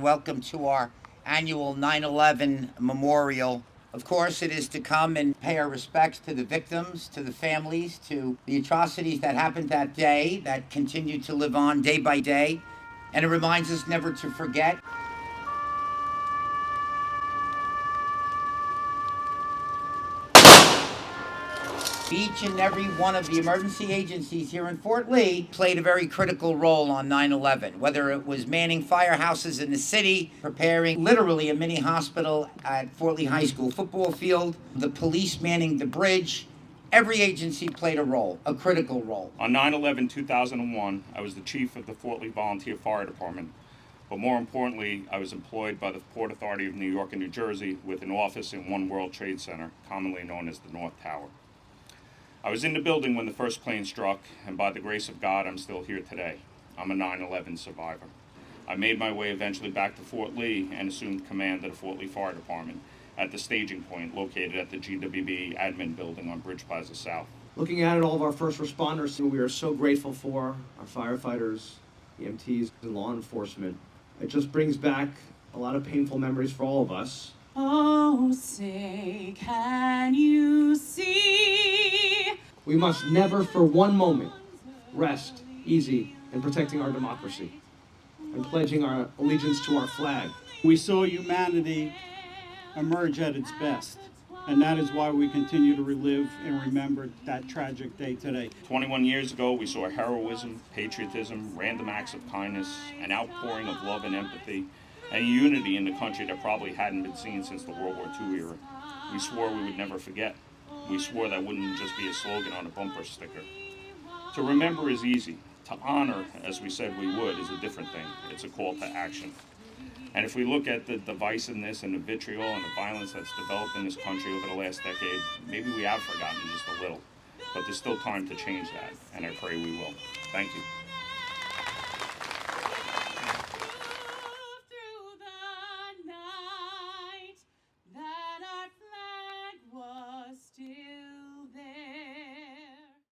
Welcome to our annual 9/11 memorial. Of course, it is to come and pay our respects to the victims, to the families, to the atrocities that happened that day that continue to live on day by day. And it reminds us never to forget. Each and every one of the emergency agencies here in Fort Lee played a very critical role on 9/11, whether it was manning firehouses in the city, preparing literally a mini hospital at Fort Lee High School football field, the police manning the bridge. Every agency played a role, a critical role. On 9/11, 2001, I was the chief of the Fort Lee Volunteer Fire Department, but more importantly, I was employed by the Port Authority of New York and New Jersey with an office in One World Trade Center, commonly known as the North Tower. I was in the building when the first plane struck, and by the grace of God, I'm still here today. I'm a 9/11 survivor. I made my way eventually back to Fort Lee and assumed command of the Fort Lee Fire Department at the staging point located at the GWB admin building on Bridge Plaza South. Looking at it, all of our first responders, we are so grateful for our firefighters, EMTs, and law enforcement. It just brings back a lot of painful memories for all of us. Oh, say, can you see? We must never for one moment rest easy in protecting our democracy and pledging our allegiance to our flag. We saw humanity emerge at its best, and that is why we continue to relive and remember that tragic day today. 21 years ago, we saw heroism, patriotism, random acts of kindness, an outpouring of love and empathy, and unity in the country that probably hadn't been seen since the World War II era. We swore we would never forget. We swore that wouldn't just be a slogan on a bumper sticker. To remember is easy. To honor, as we said we would, is a different thing. It's a call to action. And if we look at the divisiveness and the vitriol and the violence that's developed in this country over the last decade, maybe we have forgotten just a little. But there's still time to change that, and I pray we will. Thank you.